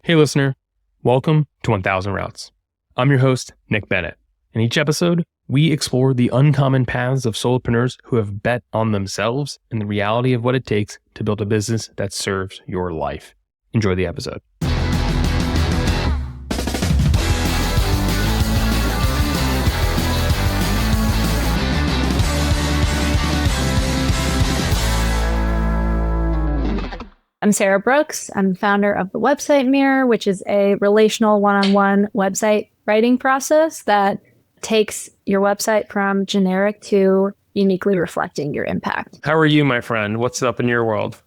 Hey listener, welcome to 1000 Routes. I'm your host, Nick Bennett. In each episode, we explore the uncommon paths of solopreneurs who have bet on themselves and the reality of what it takes to build a business that serves your life. Enjoy the episode. I'm Sarah Brooks. I'm the founder of the Website Mirror, which is a relational one-on-one website writing process that takes your website from generic to uniquely reflecting your impact. How are you, my friend? What's up in your world?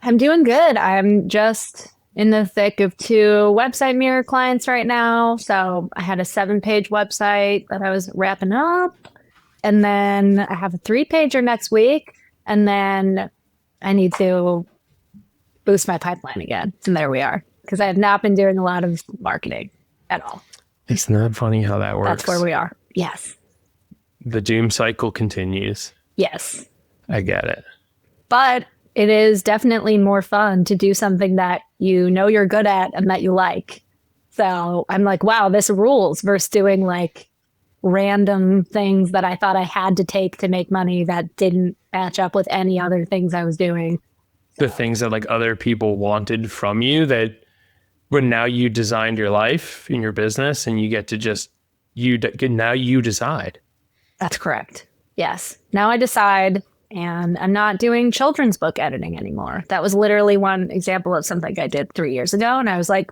I'm doing good. I'm just in the thick of 2 Website Mirror clients right now. So I had a 7-page website that I was wrapping up. And then I have a 3-pager next week. And then I need to boost my pipeline again. And there we are. Because I have not been doing a lot of marketing at all. It's not funny how that works. That's where we are. Yes. The doom cycle continues. Yes. I get it. But it is definitely more fun to do something that you know you're good at and that you like. So I'm like, wow, this rules versus doing like random things that I thought I had to take to make money that didn't match up with any other things I was doing. The things that like other people wanted from you that when now you designed your life in your business and you get to just, now you decide. That's correct. Yes. Now I decide, and I'm not doing children's book editing anymore. That was literally one example of something I did 3 years ago. And I was like,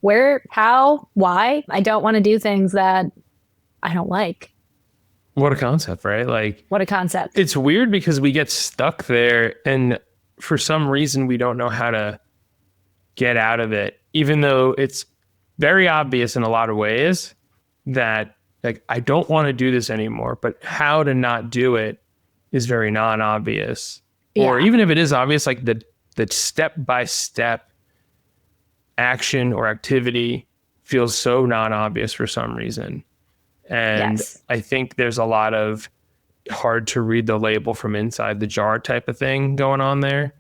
where, how, why? I don't want to do things that I don't like. What a concept, right? Like, what a concept. It's weird because we get stuck there and for some reason we don't know how to get out of it, even though it's very obvious in a lot of ways that like, I don't want to do this anymore, but how to not do it is very non-obvious. Yeah. Or even if it is obvious, like the step-by-step action or activity feels so non-obvious for some reason. And yes. I think there's a lot of hard to read the label from inside the jar type of thing going on there.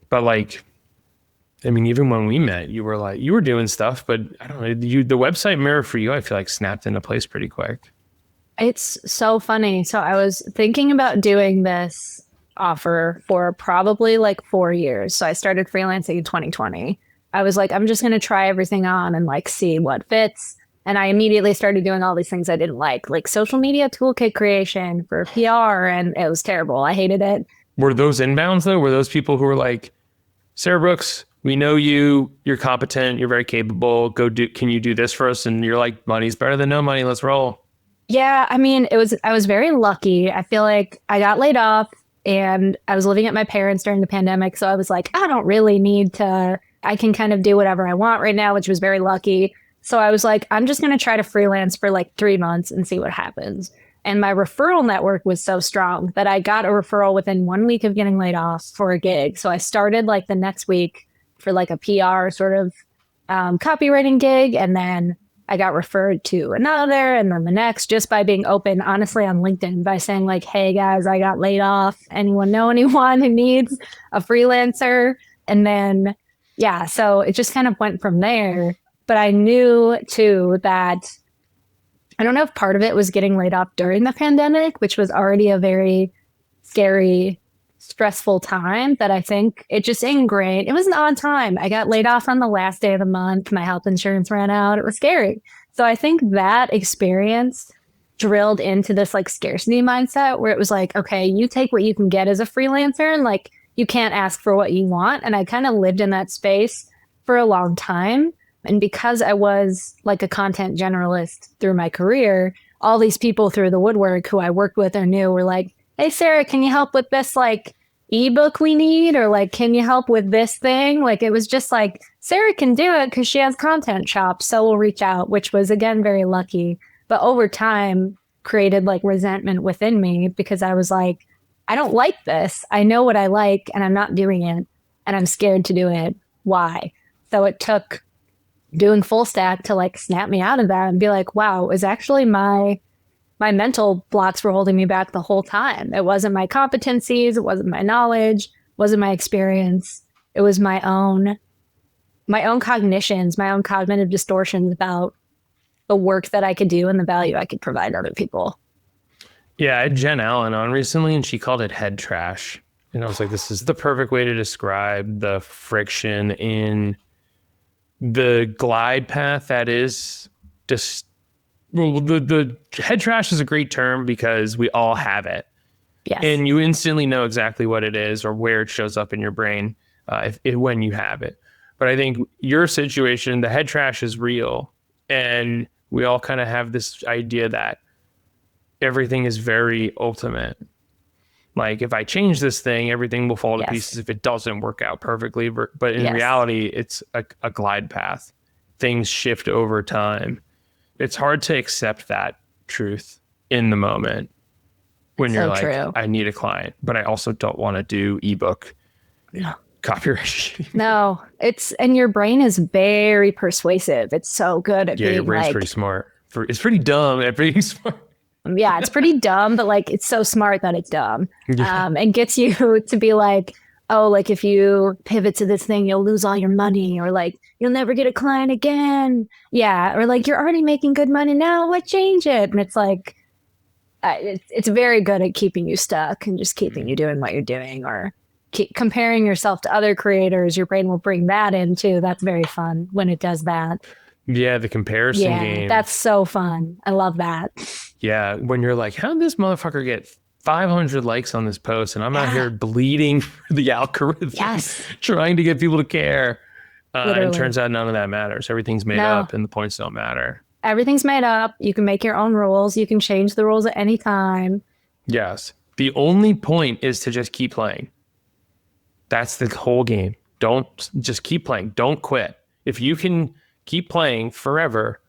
But like, I mean, even when we met, you were doing stuff, but I don't know, the Website Mirror for you, I feel like snapped into place pretty quick. It's so funny. So I was thinking about doing this offer for probably like 4 years. So I started freelancing in 2020. I was like, I'm just going to try everything on and like see what fits. And I immediately started doing all these things I didn't like social media toolkit creation for PR, and it was terrible. I hated it. Were those inbounds though? Were those people who were like, Sarah Brooks, we know you're competent, you're very capable, can you do this for us? And you're like, money's better than no money, let's roll. Yeah, I mean, I was very lucky. I feel like I got laid off and I was living at my parents during the pandemic. So I was like, I don't really need to, I can kind of do whatever I want right now, which was very lucky. So I was like, I'm just going to try to freelance for like 3 months and see what happens. And my referral network was so strong that I got a referral within 1 week of getting laid off for a gig. So I started like the next week for like a PR sort of copywriting gig. And then I got referred to another, and then the next, just by being open, honestly, on LinkedIn, by saying like, hey guys, I got laid off. Anyone know anyone who needs a freelancer? And then, yeah, so it just kind of went from there. But I knew too that, I don't know if part of it was getting laid off during the pandemic, which was already a very scary, stressful time, that I think it just ingrained. It was an odd time. I got laid off on the last day of the month. My health insurance ran out. It was scary. So I think that experience drilled into this like scarcity mindset where it was like, okay, you take what you can get as a freelancer and like, you can't ask for what you want. And I kind of lived in that space for a long time. And because I was like a content generalist through my career, all these people through the woodwork who I worked with or knew were like, hey, Sarah, can you help with this like ebook we need? Or like, can you help with this thing? Like, it was just like, Sarah can do it because she has content chops. So we'll reach out, which was, again, very lucky. But over time created like resentment within me because I was like, I don't like this. I know what I like and I'm not doing it. And I'm scared to do it. Why? So it took doing full stack to like snap me out of that and be like, wow, it was actually my mental blocks were holding me back the whole time. It wasn't my competencies. It wasn't my knowledge. It wasn't my experience. It was my own my own cognitions, my own cognitive distortions about the work that I could do and the value I could provide other people. Yeah, I had Jen Allen on recently and she called it head trash. And I was like, this is the perfect way to describe the friction in the glide path that is just, well, the head trash is a great term because we all have it. Yes. And you instantly know exactly what it is or where it shows up in your brain when you have it. But I think your situation, the head trash is real. And we all kind of have this idea that everything is very ultimate. Like if I change this thing, everything will fall to pieces if it doesn't work out perfectly. But in reality, it's a glide path. Things shift over time. It's hard to accept that truth in the moment when you're like, true. I need a client, but I also don't want to do ebook copyright. No, and your brain is very persuasive. It's so good at being your brain's like, pretty smart. It's pretty dumb at being smart. Yeah, it's pretty dumb, but like it's so smart that it's dumb. And gets you to be like, oh, like if you pivot to this thing, you'll lose all your money, or like you'll never get a client again. Yeah, or like you're already making good money now. What change it? And it's like, it's very good at keeping you stuck and just keeping you doing what you're doing, or keep comparing yourself to other creators. Your brain will bring that in too. That's very fun when it does that. Yeah, the comparison game. That's so fun. I love that. Yeah, when you're like, how did this motherfucker get 500 likes on this post? And I'm out here bleeding for the algorithm, trying to get people to care. And it turns out none of that matters. Everything's made up and the points don't matter. Everything's made up. You can make your own rules. You can change the rules at any time. Yes. The only point is to just keep playing. That's the whole game. Just keep playing. Don't quit. If you can keep playing forever,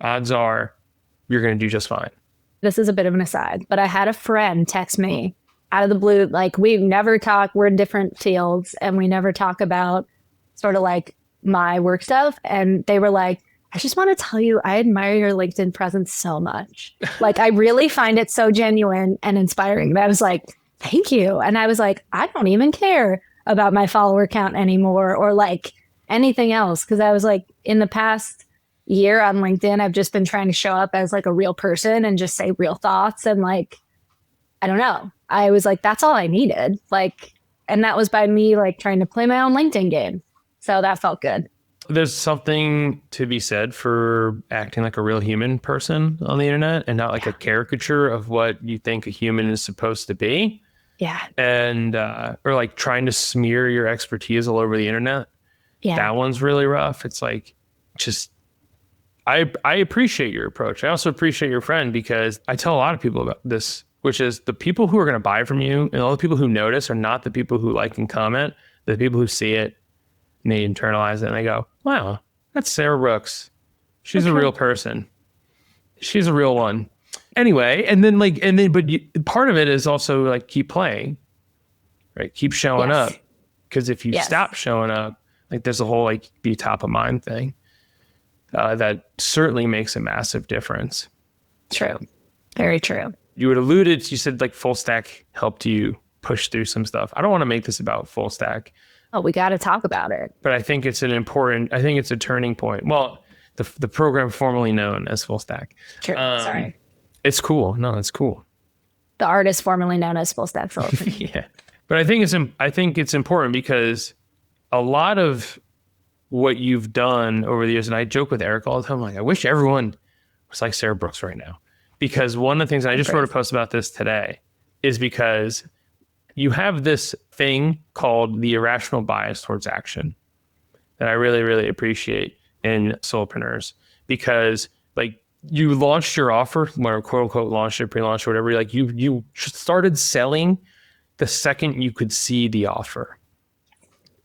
odds are you're going to do just fine. This is a bit of an aside, but I had a friend text me out of the blue. Like, we never talk. We're in different fields and we never talk about sort of like my work stuff. And they were like, I just want to tell you, I admire your LinkedIn presence so much. Like, I really find it so genuine and inspiring. And I was like, thank you. And I was like, I don't even care about my follower count anymore or like anything else. Cause I was like, in the past year on LinkedIn, I've just been trying to show up as like a real person and just say real thoughts. And like, I don't know. I was like, that's all I needed. Like, and that was by me like trying to play my own LinkedIn game. So that felt good. There's something to be said for acting like a real human person on the internet and not like a caricature of what you think a human is supposed to be. Yeah. And, or like trying to smear your expertise all over the internet. Yeah. That one's really rough. It's like, just, I appreciate your approach. I also appreciate your friend because I tell a lot of people about this, which is the people who are going to buy from you and all the people who notice are not the people who like and comment, the people who see it and they internalize it and they go, wow, that's Sarah Brooks. She's a real person. She's a real one. Anyway, but part of it is also like keep playing, right? Keep showing up. Because if you stop showing up, like there's a whole like be top of mind thing that certainly makes a massive difference. True. Very true. You had alluded, you said like full stack helped you push through some stuff. I don't want to make this about full stack. Oh, we got to talk about it. But I think it's I think it's a turning point. Well, the program formerly known as full stack. True. Sorry. It's cool. No, it's cool. The artist formerly known as full stack Philip. Yeah. But I think it's important because a lot of what you've done over the years, and I joke with Eric all the time, like, I wish everyone was like Sarah Brooks right now. Because one of the things, and I just wrote a post about this today, is because you have this thing called the irrational bias towards action that I really, really appreciate in solopreneurs. Because like you launched your offer, or quote unquote launched it, pre-launched, whatever, like you started selling the second you could see the offer.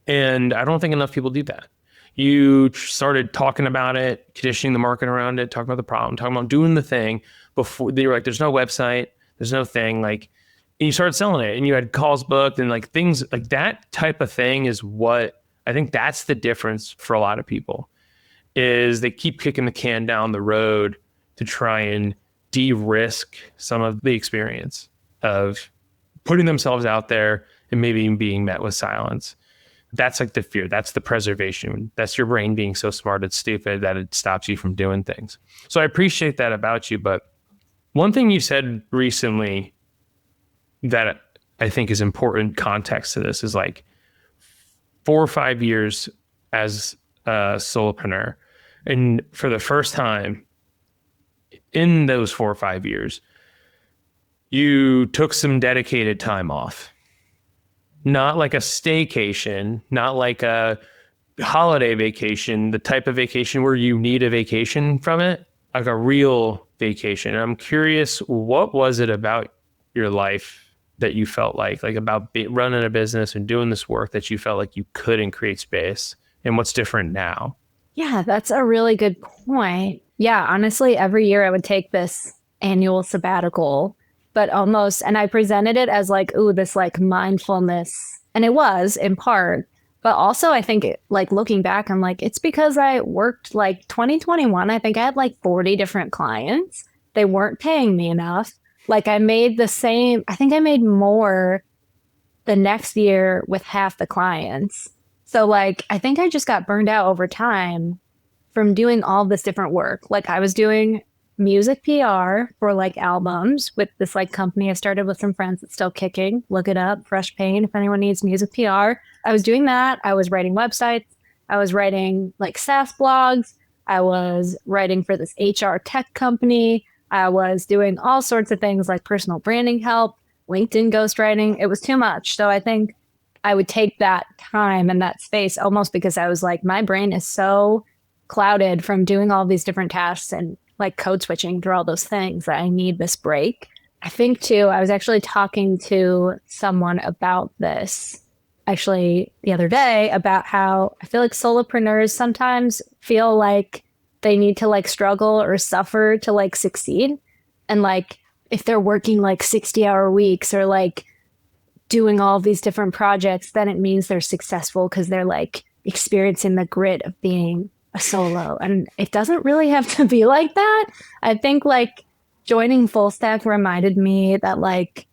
And I don't think enough people do that. You started talking about it, conditioning the market around it, talking about the problem, talking about doing the thing before they were like, there's no website, there's no thing, like, and you started selling it and you had calls booked and like things like that type of thing is what I think that's the difference for a lot of people is they keep kicking the can down the road to try and de-risk some of the experience of putting themselves out there and maybe being met with silence. That's like the fear. That's the preservation. That's your brain being so smart it's stupid that it stops you from doing things. So I appreciate that about you. But one thing you said recently that I think is important context to this is like 4 or 5 years as a solopreneur. And for the first time in those 4 or 5 years, you took some dedicated time off. Not like a staycation, not like a holiday vacation, the type of vacation where you need a vacation from it, like a real vacation. And I'm curious, what was it about your life that you felt like about running a business and doing this work that you felt like you couldn't create space? And what's different now? Yeah, that's a really good point. Yeah, honestly, every year I would take this annual sabbatical, but almost, and I presented it as like, ooh, this like mindfulness. And it was in part, but also I think like looking back, I'm like, it's because I worked like 2021. I think I had like 40 different clients. They weren't paying me enough. Like I made the same, I think I made more the next year with half the clients. So like, I think I just got burned out over time from doing all this different work. Like I was doing music PR for like albums with this like company I started with some friends that's still kicking. Look it up, Fresh Pain, if anyone needs music PR. I was doing that. I was writing websites. I was writing like SaaS blogs. I was writing for this HR tech company. I was doing all sorts of things like personal branding help, LinkedIn ghostwriting. It was too much. So I think I would take that time and that space almost because I was like, my brain is so clouded from doing all these different tasks and like code switching through all those things that I need this break. I think too, I was actually talking to someone about this actually the other day about how I feel like solopreneurs sometimes feel like they need to like struggle or suffer to like succeed. And like if they're working like 60-hour weeks or like doing all these different projects, then it means they're successful because they're like experiencing the grit of being a solo. And it doesn't really have to be like that. I think like joining Full Stack reminded me that like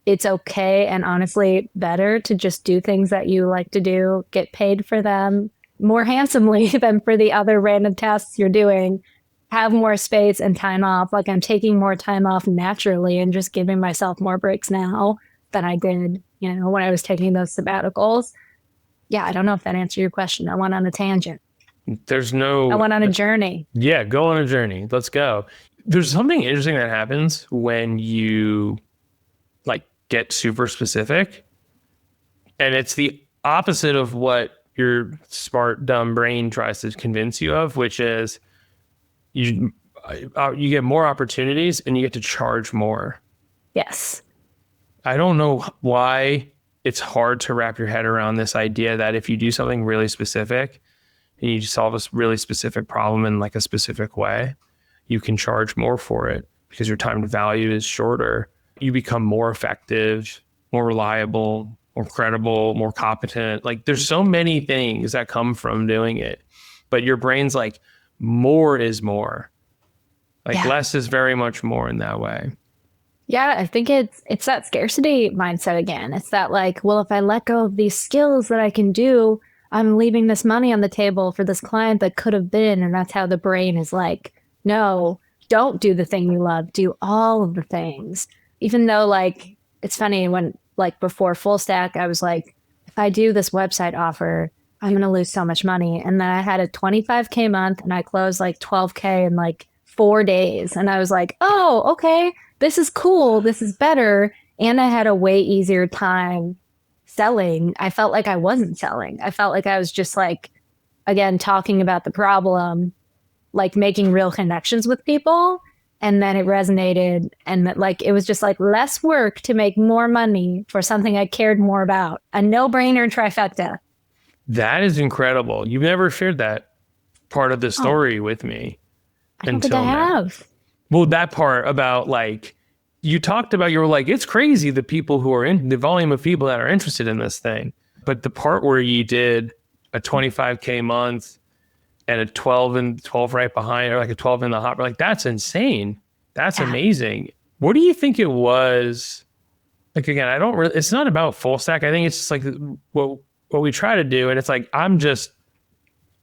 it's okay and honestly better to just do things that you like to do, get paid for them more handsomely than for the other random tasks you're doing, have more space and time off. Like I'm taking more time off naturally and just giving myself more breaks now than I did, you know, when I was taking those sabbaticals. Yeah, I don't know if that answered your question. I went on a tangent. I went on a journey. Yeah, go on a journey. Let's go. There's something interesting that happens when you like get super specific. And it's the opposite of what your smart, dumb brain tries to convince you of, which is you get more opportunities and you get to charge more. Yes. I don't know why it's hard to wrap your head around this idea that if you do something really specific and you solve a really specific problem in like a specific way, you can charge more for it because your time to value is shorter. You become more effective, more reliable, more credible, more competent. Like there's so many things that come from doing it, but your brain's like more is more. Like less is very much more in that way. Yeah, I think it's that scarcity mindset again. It's that like, well, if I let go of these skills that I can do, I'm leaving this money on the table for this client that could have been. And that's how the brain is like, no, don't do the thing you love. Do all of the things. Even though like, it's funny when like before Full Stack, I was like, if I do this website offer, I'm going to lose so much money. And then I had a 25K month and I closed like 12K in like 4 days. And I was like, oh, okay, this is cool. This is better. And I had a way easier time selling. I felt like I wasn't selling. I felt like I was just like, again, talking about the problem, like making real connections with people. And then it resonated. And like, it was just like less work to make more money for something I cared more about. A no-brainer trifecta. That is incredible. You've never shared that part of the story with me. I don't think I have. Well, that part about like, you talked about, you were like, it's crazy the people who are in the volume of people that are interested in this thing. But the part where you did a 25K month and a 12 right behind, or like a 12 in the hopper, like that's insane. That's amazing. What do you think it was? Like, again, it's not about Full Stack. I think it's just like, well, what we try to do, and it's like, I'm just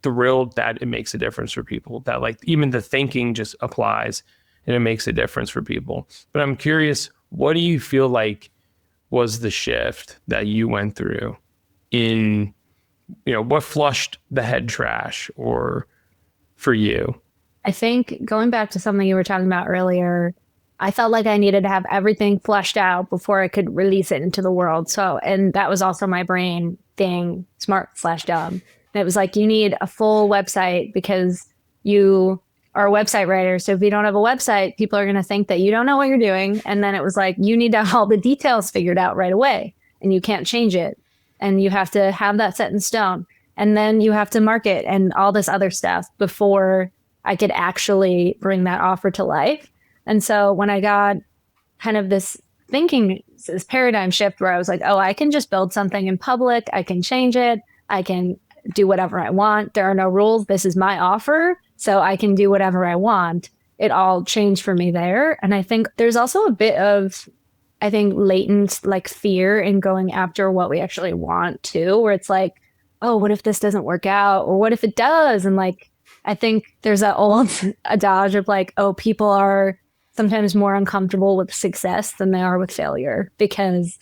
thrilled that it makes a difference for people, that like even the thinking just applies and it makes a difference for people. But I'm curious, what do you feel like was the shift that you went through in, what flushed the head trash or for you? I think going back to something you were talking about earlier, I felt like I needed to have everything flushed out before I could release it into the world. So, and that was also my brain being smart/dumb. And it was like, you need a full website because you are a website writer. So if you don't have a website, people are going to think that you don't know what you're doing. And then it was like, you need to have all the details figured out right away and you can't change it. And you have to have that set in stone. And then you have to market and all this other stuff before I could actually bring that offer to life. And so when I got kind of this thinking, this paradigm shift where I was like, oh, I can just build something in public. I can change it. I can do whatever I want. There are no rules. This is my offer. So I can do whatever I want. It all changed for me there. And I think there's also a bit of, latent like fear in going after what we actually want too, where it's like, oh, what if this doesn't work out? Or what if it does? And like, I think there's that old adage of like, oh, people are sometimes more uncomfortable with success than they are with failure because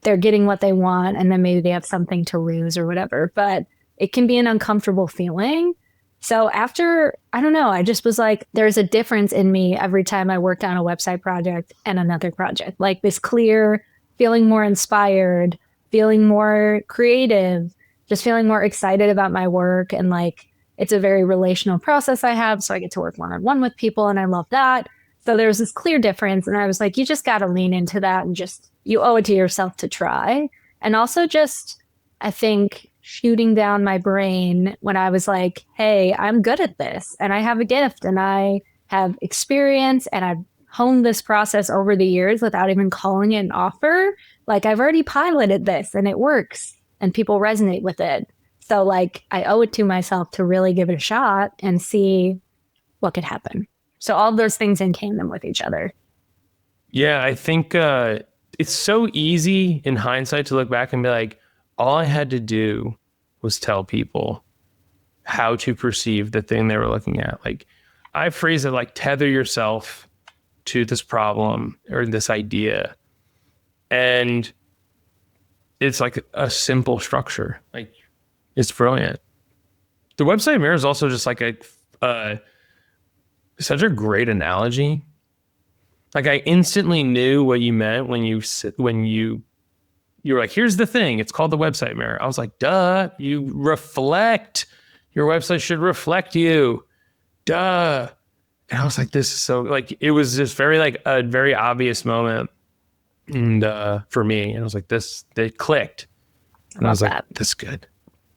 they're getting what they want and then maybe they have something to lose or whatever. But it can be an uncomfortable feeling. So after, I don't know, I just was like, there's a difference in me every time I worked on a website project and another project, like this clear, feeling more inspired, feeling more creative, just feeling more excited about my work. And like, it's a very relational process I have. So I get to work one-on-one with people and I love that. So there's this clear difference. And I was like, you just got to lean into that and just, you owe it to yourself to try. And also just, I think, shooting down my brain when I was like, hey, I'm good at this and I have a gift and I have experience and I've honed this process over the years without even calling it an offer. Like I've already piloted this and it works and people resonate with it. So like I owe it to myself to really give it a shot and see what could happen. So all of those things in tandem with each other. Yeah, I think it's so easy in hindsight to look back and be like, all I had to do was tell people how to perceive the thing they were looking at. Like I phrase it like tether yourself to this problem or this idea. And it's like a simple structure. Like it's brilliant. The website mirror is also just like such a great analogy. Like I instantly knew what you meant when you were like, here's the thing. It's called the website mirror. I was like, duh, you reflect. Your website should reflect you. Duh. And I was like, this is so like, it was just very like a very obvious moment. And for me, and I was like, they clicked. And I was like, this is good.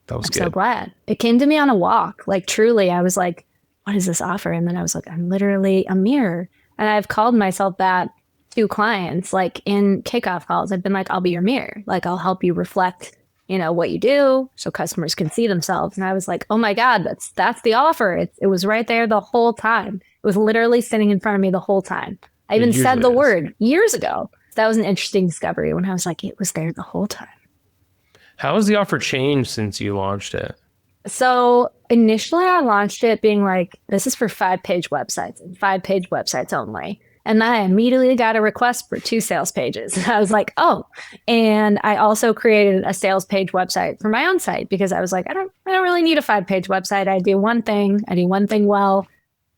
That was good. I'm so glad. It came to me on a walk. Like truly, I was like, what is this offer? And then I was like, I'm literally a mirror. And I've called myself that to clients, like in kickoff calls. I've been like, I'll be your mirror. Like I'll help you reflect, what you do so customers can see themselves. And I was like, oh my God, that's the offer. It was right there the whole time. It was literally sitting in front of me the whole time. I even said the word years ago. That was an interesting discovery when I was like, it was there the whole time. How has the offer changed since you launched it? So initially I launched it being like, this is for 5-page websites and 5-page websites only. And then I immediately got a request for 2 sales pages. And I was like, oh, and I also created a sales page website for my own site because I was like, I don't really need a 5-page website. I do one thing well.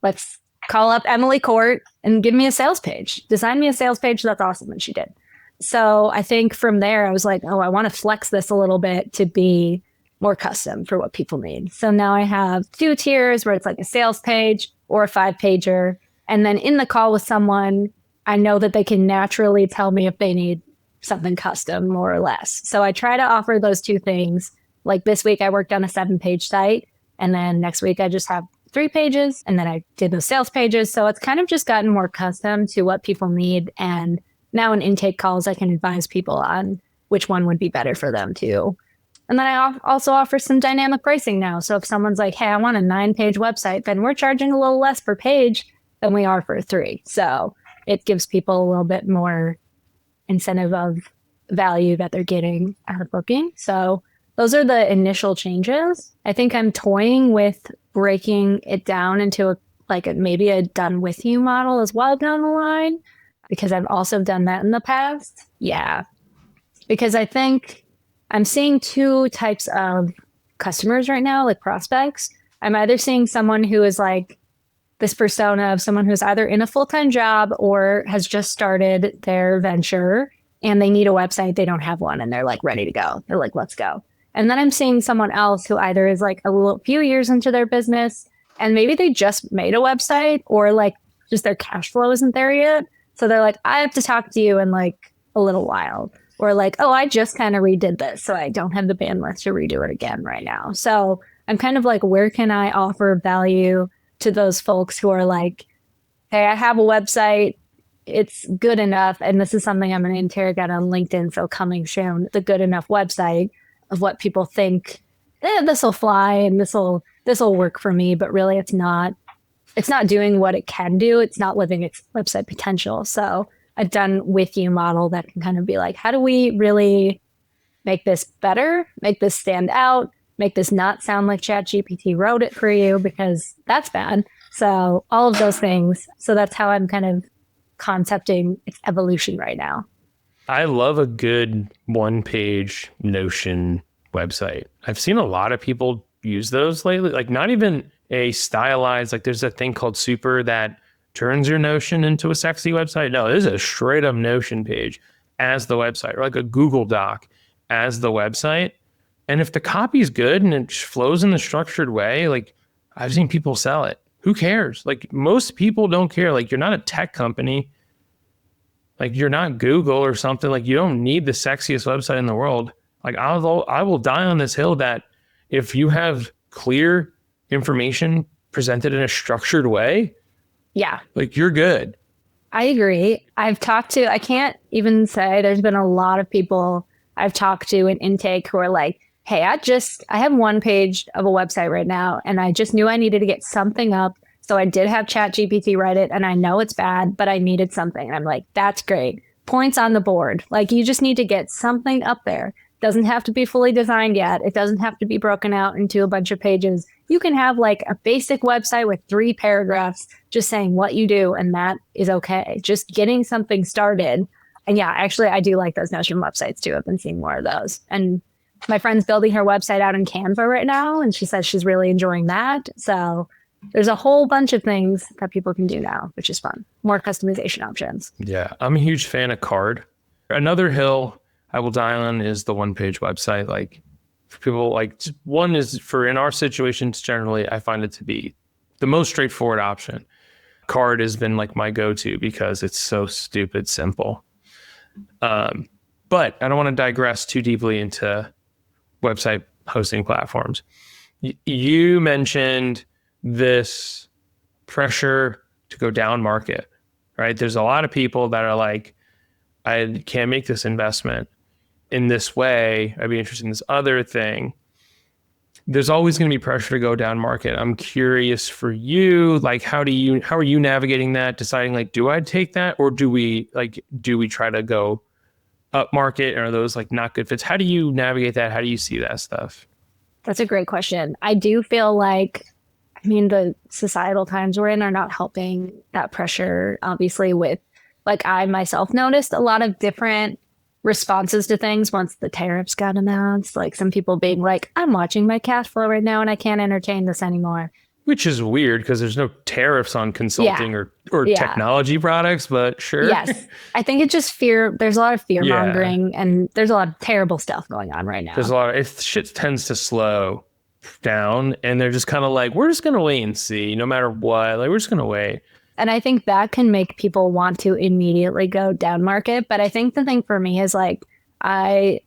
Let's call up Emily Court and give me a sales page. Design me a sales page. That's awesome. And she did. So I think from there, I was like, oh, I want to flex this a little bit to be more custom for what people need. So now I have 2 tiers where it's like a sales page or a 5-pager. And then in the call with someone, I know that they can naturally tell me if they need something custom, more or less. So I try to offer those 2 things. Like this week, I worked on a 7-page site. And then next week, I just have 3 pages. And then I did those sales pages. So it's kind of just gotten more custom to what people need. And now in intake calls, I can advise people on which one would be better for them too. And then I also offer some dynamic pricing now. So if someone's like, hey, I want a 9-page website, then we're charging a little less per page than we are for 3. So it gives people a little bit more incentive of value that they're getting out of booking. So those are the initial changes. I think I'm toying with breaking it down into maybe a done with you model as well down the line, because I've also done that in the past. Yeah. Because I think I'm seeing two types of customers right now, like prospects. I'm either seeing someone who is like this persona of someone who's either in a full-time job or has just started their venture and they need a website. They don't have one and they're like ready to go. They're like, let's go. And then I'm seeing someone else who either is like few years into their business and maybe they just made a website or like just their cash flow isn't there yet. So they're like, I have to talk to you in like a little while. Or like, oh, I just kind of redid this, so I don't have the bandwidth to redo it again right now. So I'm kind of like, where can I offer value to those folks who are like, hey, I have a website, it's good enough, and this is something I'm going to interrogate on LinkedIn, so coming soon, the good enough website of what people think, this will fly and this will work for me, but really it's not doing what it can do. It's not living its website potential. So a done with you model that can kind of be like, how do we really make this better, make this stand out, make this not sound like ChatGPT wrote it for you, because that's bad. So all of those things. So that's how I'm kind of concepting its evolution right now. I love a good one-page Notion website. I've seen a lot of people use those lately, like not even a stylized, like there's a thing called Super that turns your Notion into a sexy website. No, this is a straight up Notion page as the website, or like a Google Doc as the website. And if the copy's good and it flows in the structured way, like I've seen people sell it. Who cares? Like most people don't care. Like you're not a tech company. Like you're not Google or something. Like you don't need the sexiest website in the world. Like I will die on this hill that if you have clear information presented in a structured way, yeah, like you're good. I agree. I can't even say there's been a lot of people I've talked to in intake who are like, hey, I have one page of a website right now and I just knew I needed to get something up. So I did have ChatGPT write it and I know it's bad, but I needed something. And I'm like, that's great. Points on the board. Like you just need to get something up there. Doesn't have to be fully designed yet. It doesn't have to be broken out into a bunch of pages. You can have like a basic website with 3 paragraphs just saying what you do, and that is okay. Just getting something started. And yeah, actually, I do like those Notion websites too. I've been seeing more of those. And my friend's building her website out in Canva right now, and she says she's really enjoying that. So there's a whole bunch of things that people can do now, which is fun. More customization options. Yeah, I'm a huge fan of Card. Another hill I will die on is the one-page website. Like for people, like one is for in our situations generally, I find it to be the most straightforward option. Card has been like my go-to because it's so stupid simple. But I don't want to digress too deeply into website hosting platforms. You mentioned this pressure to go down market, right? There's a lot of people that are like, I can't make this investment in this way. I'd be interested in this other thing. There's always going to be pressure to go down market. I'm curious for you, like, how are you navigating that? Deciding like, do I take that or do we try to go up market? Or are those like not good fits? How do you navigate that? How do you see that stuff? That's a great question. I do feel like, the societal times we're in are not helping that pressure, obviously, with like I myself noticed a lot of different responses to things once the tariffs got announced. Like some people being like, I'm watching my cash flow right now and I can't entertain this anymore. Which is weird because there's no tariffs on consulting or technology products, but sure. Yes. I think it's just fear. There's a lot of fear mongering and there's a lot of terrible stuff going on right now. There's a lot of shit tends to slow down and they're just kind of like, we're just going to wait and see no matter what. Like we're just going to wait. And I think that can make people want to immediately go down market. But I think the thing for me is like, I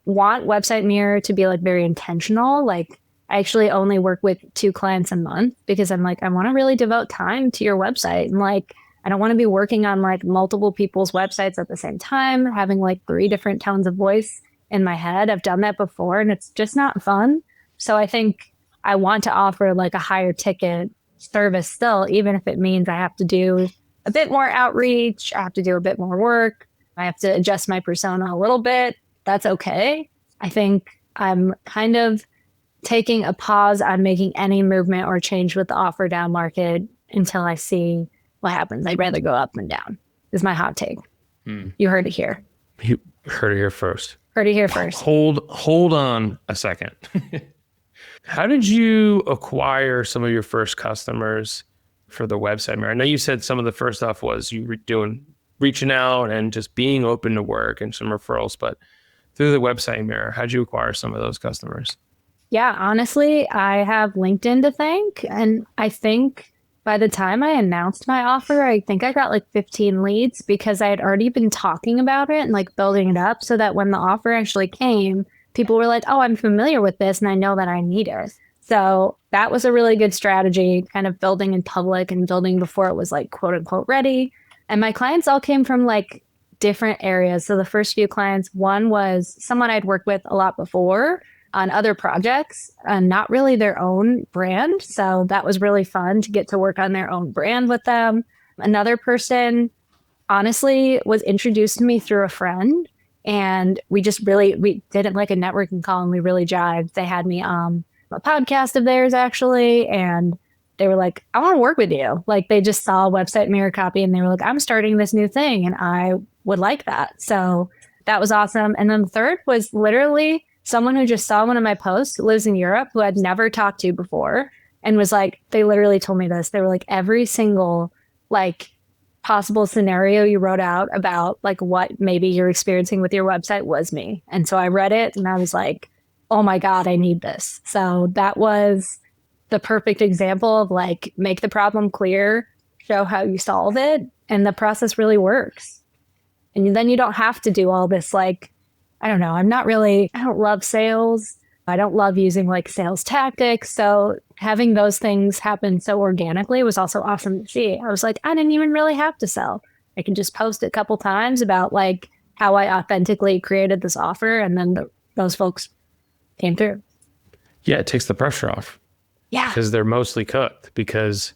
want Website Mirror to be like very intentional. Like I actually only work with 2 clients a month because I'm like, I want to really devote time to your website. And like, I don't want to be working on like multiple people's websites at the same time, having like 3 different tones of voice in my head. I've done that before and it's just not fun. So I think I want to offer like a higher ticket service still, even if it means I have to do a bit more outreach, I have to do a bit more work, I have to adjust my persona a little bit. That's okay. I think I'm kind of taking a pause on making any movement or change with the offer down market until I see what happens. I'd rather go up than down, is my hot take. You heard it here. You heard it here first. Heard it here first. Hold on a second. How did you acquire some of your first customers for the website mirror? I know you said some of the first stuff was you were reaching out and just being open to work and some referrals, but through the website mirror, how'd you acquire some of those customers? Yeah, honestly, I have LinkedIn to thank. And I think by the time I announced my offer, I think I got like 15 leads because I had already been talking about it and like building it up so that when the offer actually came, people were like, oh, I'm familiar with this and I know that I need it. So that was a really good strategy, kind of building in public and building before it was like quote unquote ready. And my clients all came from like different areas. So the first few clients, one was someone I'd worked with a lot before on other projects and not really their own brand. So that was really fun to get to work on their own brand with them. Another person, honestly, was introduced to me through a friend. And we did it like a networking call and we really jived. They had me on a podcast of theirs actually. And they were like, I want to work with you. Like they just saw a website mirror copy and they were like, I'm starting this new thing and I would like that. So that was awesome. And then the third was literally someone who just saw one of my posts, lives in Europe, who I'd never talked to before, and was like, they literally told me this. They were like, every single like possible scenario you wrote out about like what maybe you're experiencing with your website was me. And so I read it and I was like, oh my God, I need this. So that was the perfect example of like, make the problem clear, show how you solve it, and the process really works. And then you don't have to do all this like, I don't know. I don't love sales. I don't love using like sales tactics. So having those things happen so organically was also awesome to see. I was like, I didn't even really have to sell. I can just post a couple times about like how I authentically created this offer. And then those folks came through. Yeah, it takes the pressure off. Yeah. Because they're mostly cooked. Because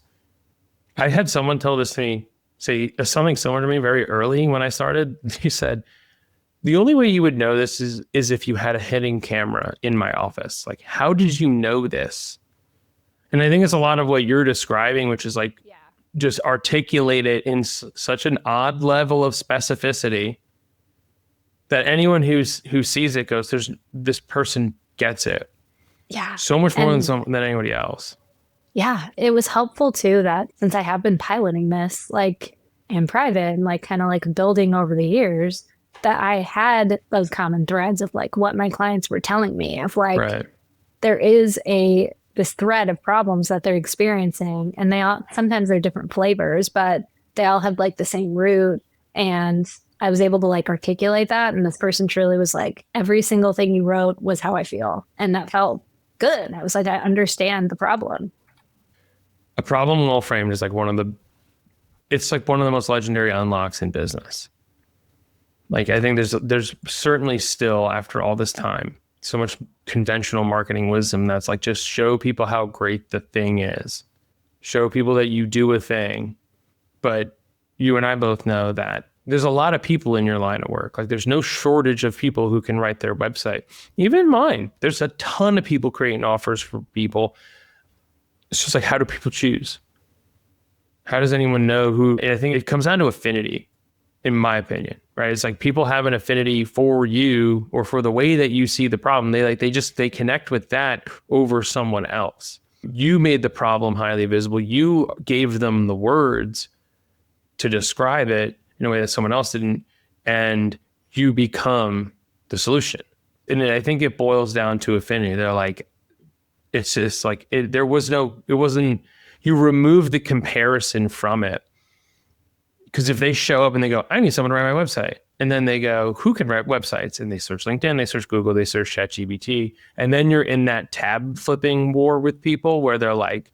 I had someone tell this to me, say something similar to me very early when I started. He said, the only way you would know this is if you had a hidden camera in my office. Like, how did you know this? And I think it's a lot of what you're describing, which is like, just articulate it in such an odd level of specificity that anyone who sees it goes, this person gets it. Yeah. So much more than anybody else. Yeah. It was helpful too that since I have been piloting this like in private and like kind of like building over the years, that I had those common threads of like what my clients were telling me of like, there is this thread of problems that they're experiencing and sometimes they're different flavors, but they all have like the same root. And I was able to like articulate that. And this person truly was like, every single thing you wrote was how I feel. And that felt good. I was like, I understand the problem. A problem well framed is like one of the most legendary unlocks in business. Like, I think there's certainly still, after all this time, so much conventional marketing wisdom that's like, just show people how great the thing is. Show people that you do a thing. But you and I both know that there's a lot of people in your line of work. Like, there's no shortage of people who can write their website. Even mine, there's a ton of people creating offers for people. It's just like, how do people choose? How does anyone know who? And I think it comes down to affinity, in my opinion, right? It's like people have an affinity for you or for the way that you see the problem. They connect with that over someone else. You made the problem highly visible. You gave them the words to describe it in a way that someone else didn't, and you become the solution. And I think it boils down to affinity. They're like, it's just like, it wasn't, you remove the comparison from it. Because if they show up and they go, I need someone to write my website. And then they go, who can write websites? And they search LinkedIn, they search Google, they search ChatGPT. And then you're in that tab flipping war with people where they're like,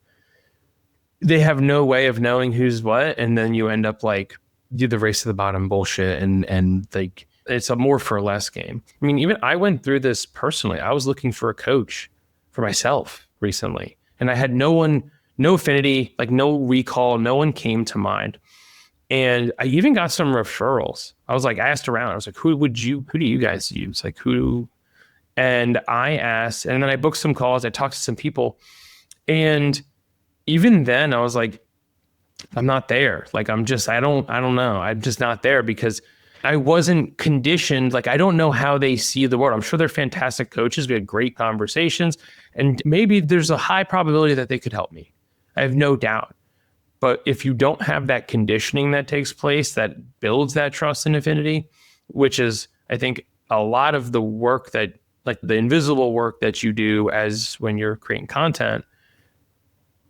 they have no way of knowing who's what. And then you end up like, do the race to the bottom bullshit. And like, it's a more for less game. I mean, even I went through this personally. I was looking for a coach for myself recently. And I had no affinity, like no recall, no one came to mind. And I even got some referrals. I was like, I asked around. I was like, who do you guys use? Like And I asked, and then I booked some calls. I talked to some people. And even then I was like, I'm not there. Like, I don't know. I'm just not there because I wasn't conditioned. Like, I don't know how they see the world. I'm sure they're fantastic coaches. We had great conversations, and maybe there's a high probability that they could help me. I have no doubt. But if you don't have that conditioning that takes place, that builds that trust in Affinity, which is, I think, a lot of the work that, like the invisible work that you do as when you're creating content,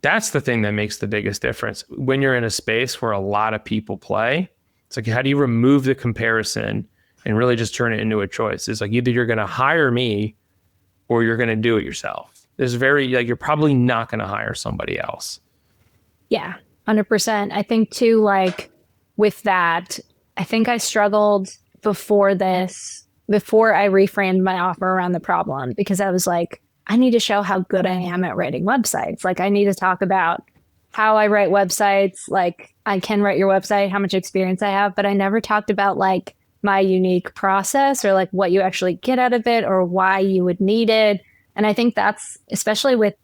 that's the thing that makes the biggest difference. When you're in a space where a lot of people play, it's like, how do you remove the comparison and really just turn it into a choice? It's like, either you're going to hire me or you're going to do it yourself. There's very, like, you're probably not going to hire somebody else. Yeah, 100%. I think too, like with that, I think I struggled before I reframed my offer around the problem, because I was like, I need to show how good I am at writing websites. Like, I need to talk about how I write websites. Like, I can write your website, how much experience I have, but I never talked about like my unique process or like what you actually get out of it or why you would need it. And I think that's, especially with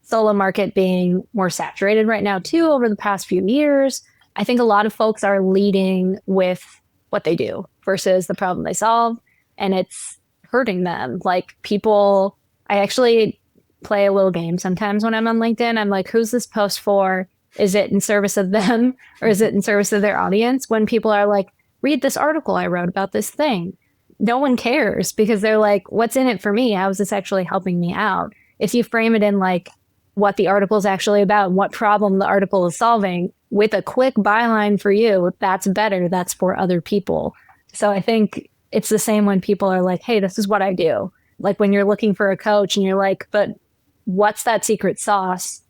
solo market being more saturated right now too, over the past few years, I think a lot of folks are leading with what they do versus the problem they solve. And it's hurting them. Like, people, I actually play a little game sometimes when I'm on LinkedIn. I'm like, who's this post for? Is it in service of them or is it in service of their audience? When people are like, read this article I wrote about this thing, no one cares, because they're like, what's in it for me? How is this actually helping me out? If you frame it in like what the article is actually about, what problem the article is solving, with a quick byline for you, that's better. That's for other people. So I think it's the same when people are like, hey, this is what I do. Like, when you're looking for a coach and you're like, but what's that secret sauce?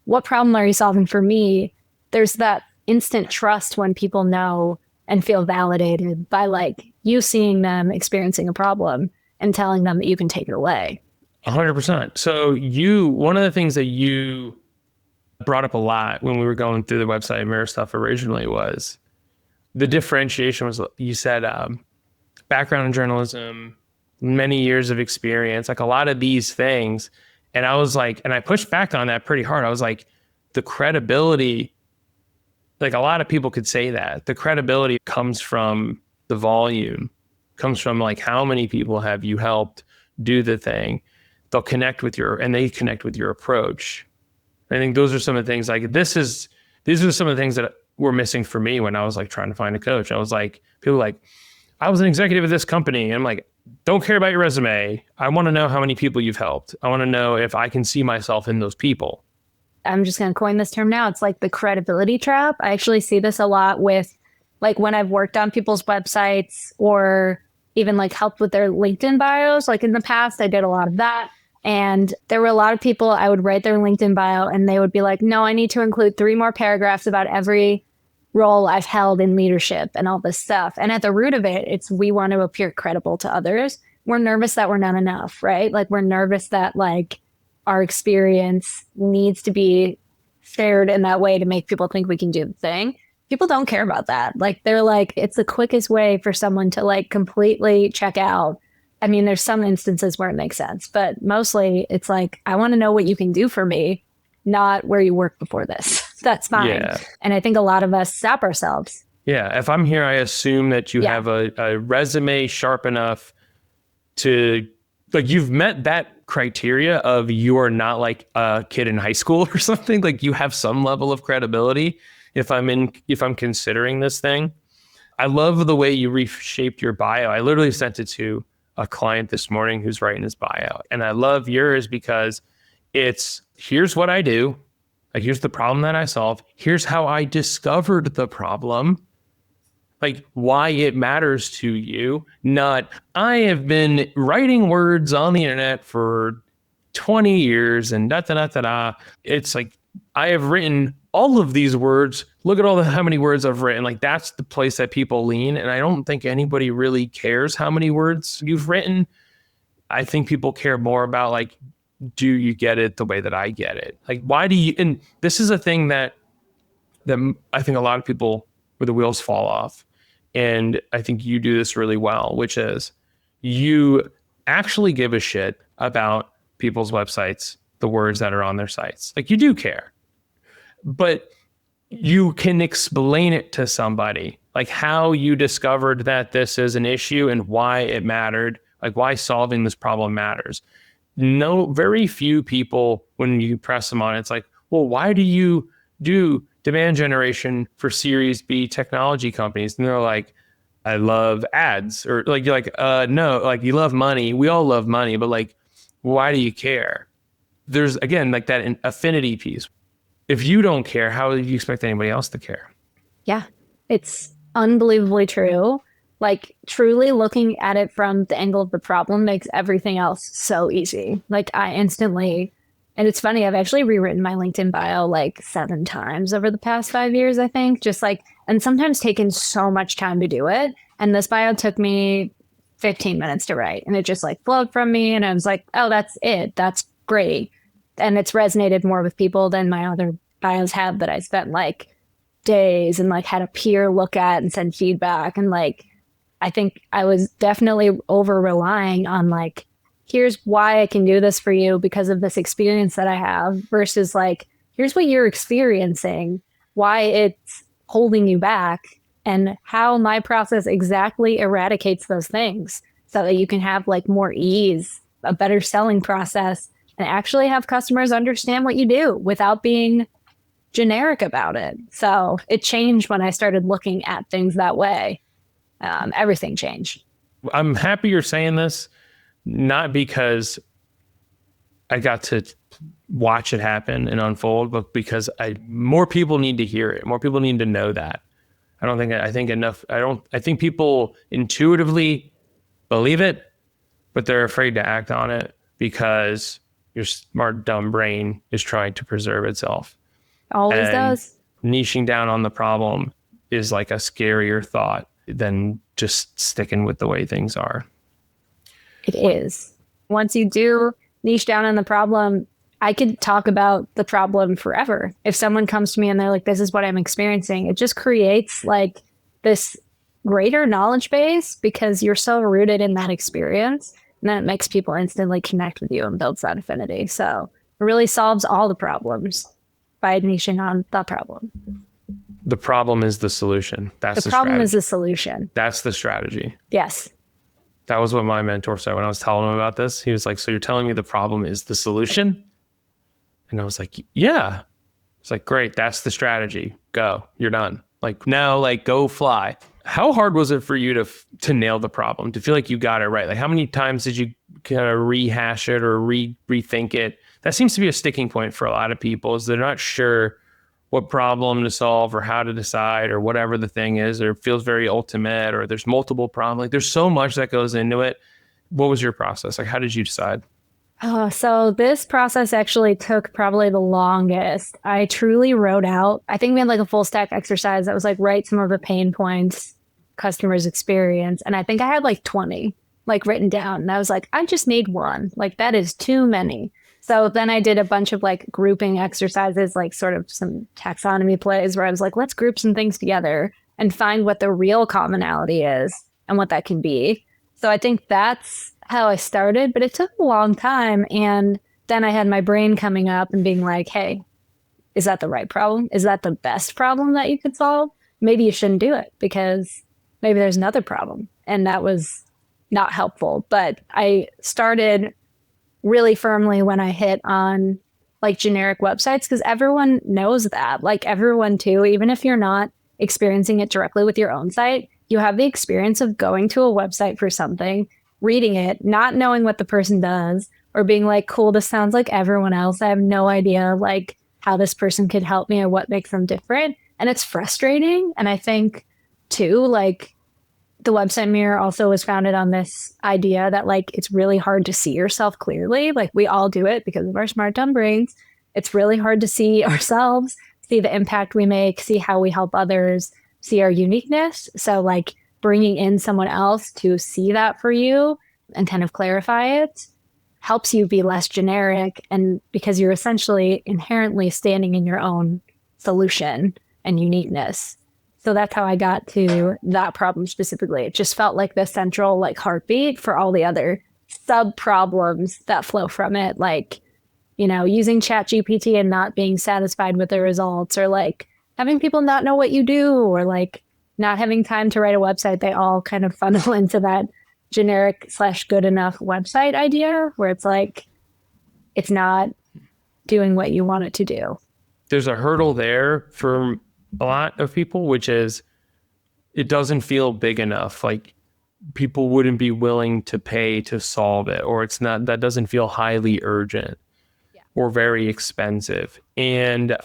What problem are you solving for me? There's that instant trust when people know and feel validated by like you seeing them experiencing a problem and telling them that you can take it away. 100%. So one of the things that you brought up a lot when we were going through the website mirror stuff originally was the differentiation. Was, you said background in journalism, many years of experience, like a lot of these things. And I was like, and I pushed back on that pretty hard. I was like, the credibility, like a lot of people could say that the credibility comes from the volume, comes from like how many people have you helped do the thing. They connect with your approach. I think those are some of the things, like these are some of the things that were missing for me when I was like trying to find a coach. I was like, people like, I was an executive at this company. And I'm like, don't care about your resume. I want to know how many people you've helped. I want to know if I can see myself in those people. I'm just going to coin this term now. It's like the credibility trap. I actually see this a lot with like when I've worked on people's websites or even like helped with their LinkedIn bios. Like in the past, I did a lot of that. And there were a lot of people, I would write their LinkedIn bio and they would be like, no, I need to include 3 more paragraphs about every role I've held in leadership and all this stuff. And at the root of it, it's we want to appear credible to others. We're nervous that we're not enough, right? Like, we're nervous that like our experience needs to be shared in that way to make people think we can do the thing. People don't care about that. Like, they're like, it's the quickest way for someone to like completely check out. I mean, there's some instances where it makes sense, but mostly it's like, I want to know what you can do for me, not where you worked before this. That's fine. Yeah. And I think a lot of us stop ourselves. Yeah. If I'm here, I assume that you have a resume sharp enough to, like, you've met that criteria of you are not like a kid in high school or something. Like, you have some level of credibility if I'm considering this thing. I love the way you reshaped your bio. I literally sent it to a client this morning who's writing his bio. And I love yours because it's, here's what I do. Like, here's the problem that I solve. Here's how I discovered the problem. Like, why it matters to you. Not, I have been writing words on the internet for 20 years and da da da da da. It's like, I have written all of these words. Look at how many words I've written. Like, that's the place that people lean. And I don't think anybody really cares how many words you've written. I think people care more about, like, do you get it the way that I get it? Like, why do you, and this is a thing that I think a lot of people, where the wheels fall off. And I think you do this really well, which is you actually give a shit about people's websites, the words that are on their sites. Like, you do care, but you can explain it to somebody, like how you discovered that this is an issue and why it mattered, like why solving this problem matters. No, very few people, when you press them on it, it's like, well, why do you do demand generation for Series B technology companies? And they're like, I love ads. Or like, you're like, no, like, you love money. We all love money, but like, why do you care? There's, again, like that affinity piece. If you don't care, how do you expect anybody else to care? Yeah, it's unbelievably true. Like, truly looking at it from the angle of the problem makes everything else so easy. Like, I instantly, and it's funny, I've actually rewritten my LinkedIn bio like 7 times over the past 5 years, I think, just like, and sometimes taken so much time to do it. And this bio took me 15 minutes to write, and it just like flowed from me. And I was like, oh, that's it. That's great. And it's resonated more with people than my other bios have that I spent like days and like had a peer look at and send feedback. And like, I think I was definitely over relying on like, here's why I can do this for you because of this experience that I have, versus like, here's what you're experiencing, why it's holding you back, and how my process exactly eradicates those things so that you can have like more ease, a better selling process, and actually have customers understand what you do without being generic about it. So it changed when I started looking at things that way. Everything changed. I'm happy you're saying this, not because I got to watch it happen and unfold, but because more people need to hear it. More people need to know that. I think people intuitively believe it, but they're afraid to act on it because your smart, dumb brain is trying to preserve itself. Always does. Niching down on the problem is like a scarier thought than just sticking with the way things are. It is. Once you do niche down on the problem, I could talk about the problem forever. If someone comes to me and they're like, this is what I'm experiencing, it just creates like this greater knowledge base because you're so rooted in that experience. And then it makes people instantly connect with you and builds that affinity. So it really solves all the problems by niching on the problem. The problem is the solution. That's the problem strategy. Is the solution. That's the strategy. Yes. That was what my mentor said when I was telling him about this. He was like, so you're telling me the problem is the solution? And I was like, yeah. It's like, great. That's the strategy. Go. You're done. Like, now, like, go fly. How hard was it for you to nail the problem, to feel like you got it right? Like, how many times did you kind of rehash it or rethink it? That seems to be a sticking point for a lot of people, is they're not sure what problem to solve or how to decide or whatever the thing is, or it feels very ultimate, or there's multiple problems. Like, there's so much that goes into it. What was your process? Like, how did you decide? So this process actually took probably the longest. I truly wrote out, I think we had like a full stack exercise that was like, write some of the pain points customers experience. And I think I had like 20 like written down. And I was like, I just need one. Like, that is too many. So then I did a bunch of like grouping exercises, like sort of some taxonomy plays where I was like, let's group some things together and find what the real commonality is and what that can be. So I think that's how I started, but it took a long time. And then I had my brain coming up and being like, hey, is that the right problem? Is that the best problem that you could solve? Maybe you shouldn't do it because maybe there's another problem. And that was not helpful. But I started really firmly when I hit on like generic websites, because everyone knows that. Like, everyone too, even if you're not experiencing it directly with your own site, you have the experience of going to a website for something, reading it, not knowing what the person does, or being like, cool, this sounds like everyone else. I have no idea like how this person could help me or what makes them different. And it's frustrating. And I think too, like, the website mirror also was founded on this idea that like, it's really hard to see yourself clearly. Like, we all do it because of our smart, dumb brains. It's really hard to see ourselves, see the impact we make, see how we help others, see our uniqueness. So like, bringing in someone else to see that for you and kind of clarify it helps you be less generic. And because you're essentially inherently standing in your own solution and uniqueness. So that's how I got to that problem specifically. It just felt like the central like heartbeat for all the other sub problems that flow from it, like, using ChatGPT and not being satisfied with the results, or like having people not know what you do, or like not having time to write a website. They all kind of funnel into that generic / good enough website idea, where it's like, it's not doing what you want it to do. There's a hurdle there for a lot of people, which is it doesn't feel big enough. Like people wouldn't be willing to pay to solve it, or that doesn't feel highly urgent or very expensive. And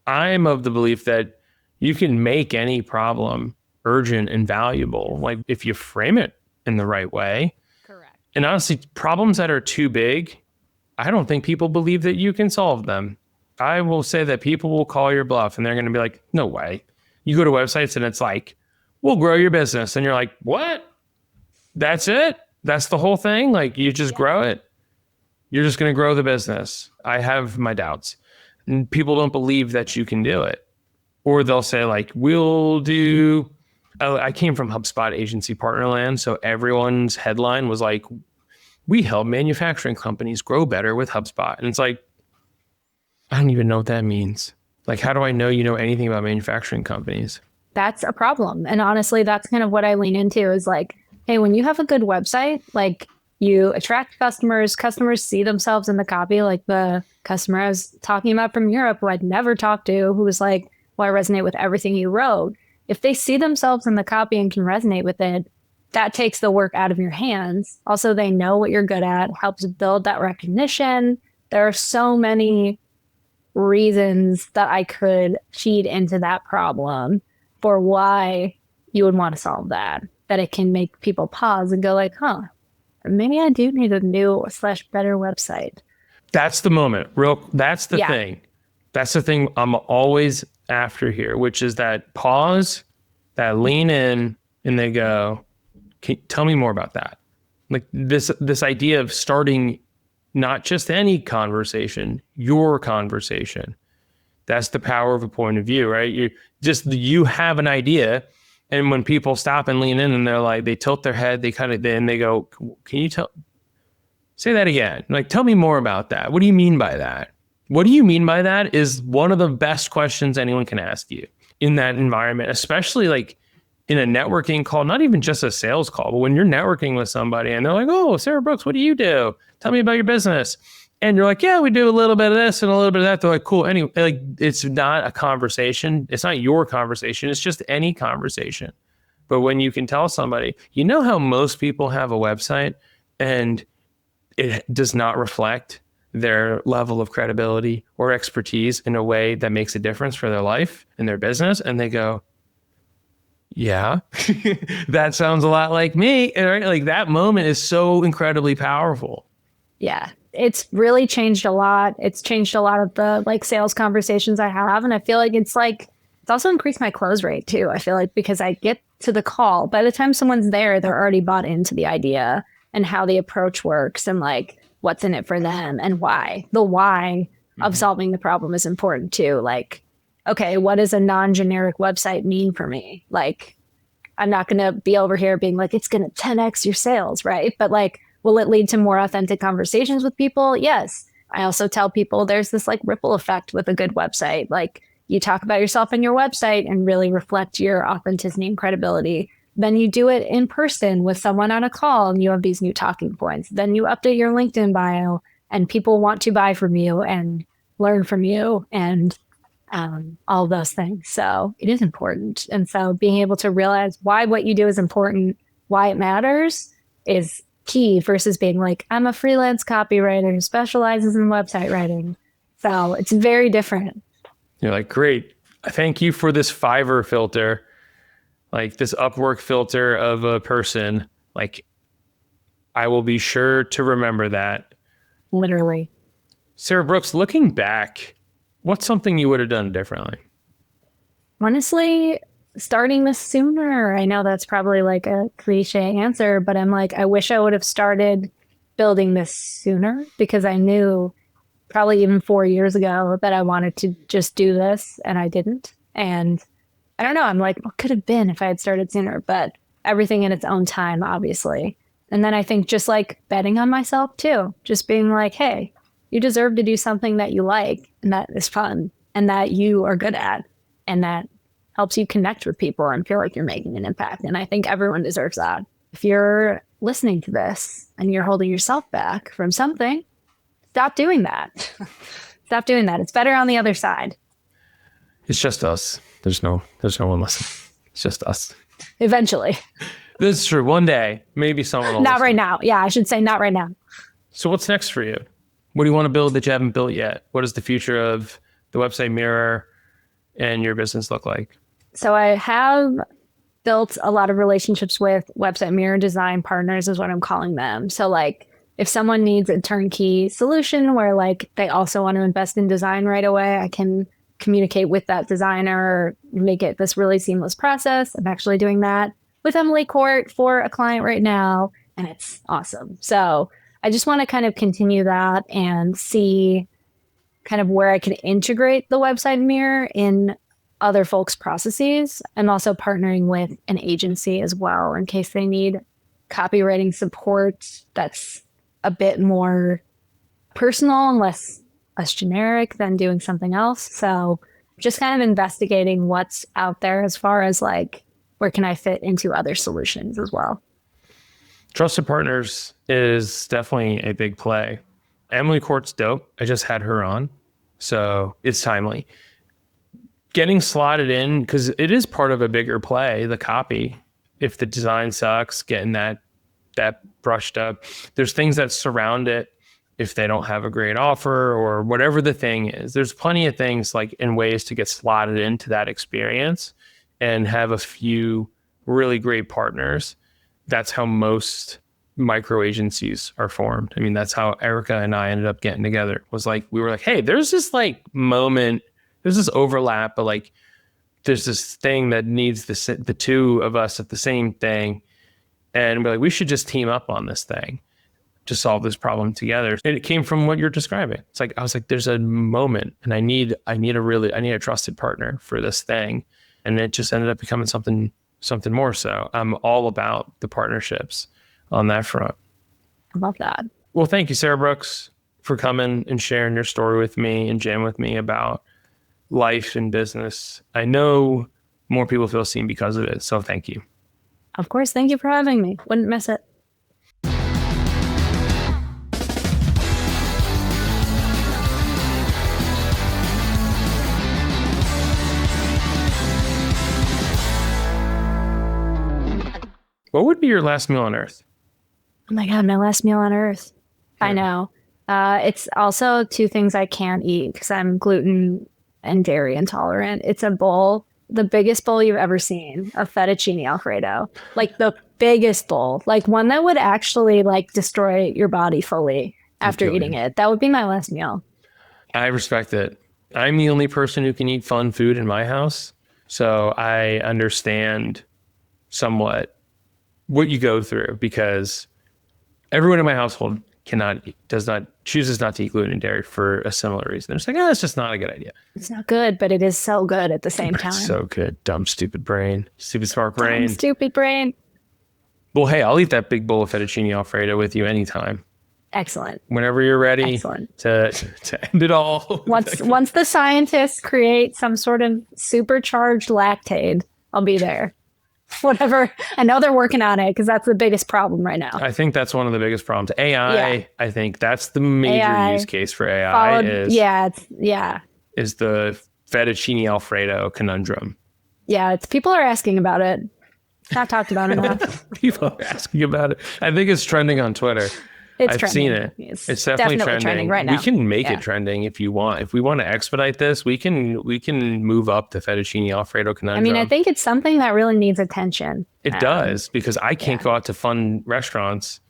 I'm of the belief that you can make any problem urgent and valuable, like if you frame it in the right way. Correct. And honestly, problems that are too big, I don't think people believe that you can solve them. I will say that people will call your bluff and they're going to be like, no way. You go to websites and it's like, we'll grow your business. And you're like, what? That's it? That's the whole thing? Like you just grow it? You're just going to grow the business. I have my doubts. And people don't believe that you can do it. Or they'll say like, we'll do... I came from HubSpot agency partner land. So everyone's headline was like, we help manufacturing companies grow better with HubSpot. And it's like, I don't even know what that means. Like, how do I know you know anything about manufacturing companies? That's a problem. And honestly, that's kind of what I lean into is like, hey, when you have a good website, like you attract customers see themselves in the copy. Like the customer I was talking about from Europe who I'd never talked to, who was like, well, I resonate with everything you wrote. If they see themselves in the copy and can resonate with it, that takes the work out of your hands. Also, they know what you're good at, helps build that recognition. There are so many reasons that I could feed into that problem for why you would want to solve that it can make people pause and go like, huh, maybe I do need a new / better website. That's the moment. That's the thing. That's the thing I'm always after here, which is that pause, that lean in, and they go, tell me more about that. Like this idea of starting not just any conversation, your conversation. That's the power of a point of view, right? You have an idea. And when people stop and lean in and they're like, they tilt their head, they go, can you say that again? Like, tell me more about that. What do you mean by that? What do you mean by that is one of the best questions anyone can ask you in that environment, especially like in a networking call, not even just a sales call, but when you're networking with somebody and they're like, oh, Sarah Brooks, what do you do? Tell me about your business. And you're like, yeah, we do a little bit of this and a little bit of that. They're like, cool. Anyway, like it's not a conversation. It's not your conversation. It's just any conversation. But when you can tell somebody, you know how most people have a website and it does not reflect their level of credibility or expertise in a way that makes a difference for their life and their business. And they go, yeah, that sounds a lot like me. Right? Like that moment is so incredibly powerful. Yeah, it's really changed a lot. It's changed a lot of the like sales conversations I have. And I feel like it's also increased my close rate too. I feel like because I get to the call, by the time someone's there, they're already bought into the idea and how the approach works and like what's in it for them and why. The why of solving the problem is important too. Like, okay, what does a non-generic website mean for me? Like, I'm not going to be over here being like, it's going to 10x your sales, right? But like, will it lead to more authentic conversations with people? Yes. I also tell people there's this like ripple effect with a good website. Like you talk about yourself in your website and really reflect your authenticity and credibility. Then you do it in person with someone on a call and you have these new talking points. Then you update your LinkedIn bio and people want to buy from you and learn from you and all of those things. So it is important. And so being able to realize why what you do is important, why it matters is key versus being like, I'm a freelance copywriter who specializes in website writing. So it's very different. You're like, great. Thank you for this Fiverr filter, like this Upwork filter of a person. Like, I will be sure to remember that. Literally. Sarah Brooks, looking back, what's something you would have done differently? Honestly, starting this sooner. I know that's probably like a cliche answer, but I'm like, I wish I would have started building this sooner because I knew probably even 4 years ago that I wanted to just do this and I didn't. And I don't know, I'm like, what could have been if I had started sooner? But everything in its own time, obviously. And then I think just like betting on myself too, just being like, hey, you deserve to do something that you like and that is fun and that you are good at and that helps you connect with people and feel like you're making an impact. And I think everyone deserves that. If you're listening to this and you're holding yourself back from something, stop doing that. Stop doing that. It's better on the other side. It's just us. There's no one listening. It's just us. Eventually. This is true. One day, maybe someone will Not listen. right now. Yeah, I should say not right now. So what's next for you? What do you want to build that you haven't built yet? What does the future of the website Mirror and your business look like? So I have built a lot of relationships with website Mirror design partners is what I'm calling them. So like if someone needs a turnkey solution where like they also want to invest in design right away, I can communicate with that designer, make it this really seamless process. I'm actually doing that with Emily Court for a client right now, and it's awesome. So I just want to kind of continue that and see kind of where I can integrate the website Mirror in other folks' processes. I'm also partnering with an agency as well in case they need copywriting support that's a bit more personal and less generic than doing something else. So just kind of investigating what's out there as far as like, where can I fit into other solutions as well? Trusted partners is definitely a big play. Emily Court's dope. I just had her on, so it's timely. Getting slotted in, because it is part of a bigger play, the copy. If the design sucks, getting that brushed up. There's things that surround it if they don't have a great offer or whatever the thing is. There's plenty of things like in ways to get slotted into that experience and have a few really great partners. That's how most micro agencies are formed. I mean, that's how Erica and I ended up getting together. Was like, we were like, hey, there's this like moment, there's this overlap, but like there's this thing that needs the two of us at the same thing. And we're like, we should just team up on this thing to solve this problem together. And it came from what you're describing. It's like, I was like, there's a moment and I need a trusted partner for this thing. And it just ended up becoming something more. So I'm all about the partnerships on that front. I love that. Well, thank you, Sarah Brooks, for coming and sharing your story with me and jamming with me about life and business. I know more people feel seen because of it. So thank you. Of course. Thank you for having me. Wouldn't miss it. What would be your last meal on Earth? Oh my God, my last meal on Earth. Yeah. I know. It's also two things I can't eat because I'm gluten and dairy intolerant. It's a bowl, the biggest bowl you've ever seen, of fettuccine Alfredo. Like the biggest bowl, like one that would actually like destroy your body fully after eating it. That would be my last meal. I respect it. I'm the only person who can eat fun food in my house. So I understand somewhat what you go through, because everyone in my household chooses not to eat gluten and dairy for a similar reason. They're just like, it's just not a good idea. It's not good, but it is so good at the same time. It's so good. Dumb, stupid brain. Stupid, smart brain. Dumb, stupid brain. Well, hey, I'll eat that big bowl of fettuccine Alfredo with you anytime. Excellent. Whenever you're ready to end it all. Once the scientists create some sort of supercharged lactate, I'll be there. Whatever. I know they're working on it because that's the biggest problem right now. I think that's one of the biggest problems. AI, I think that's the major use case for AI is the fettuccine Alfredo conundrum. Yeah, people are asking about it. It's not talked about enough. People are asking about it. I think it's trending on Twitter. I've seen it. It's definitely trending right now. We can make it trending if you want. If we want to expedite this, we can move up the fettuccine Alfredo conundrum. I mean, I think it's something that really needs attention. It does, because I can't go out to fun restaurants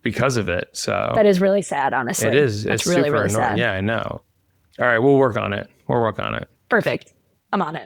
because of it. So that is really sad, honestly. It is. It's really, really sad. Yeah, I know. All right, we'll work on it. Perfect. I'm on it.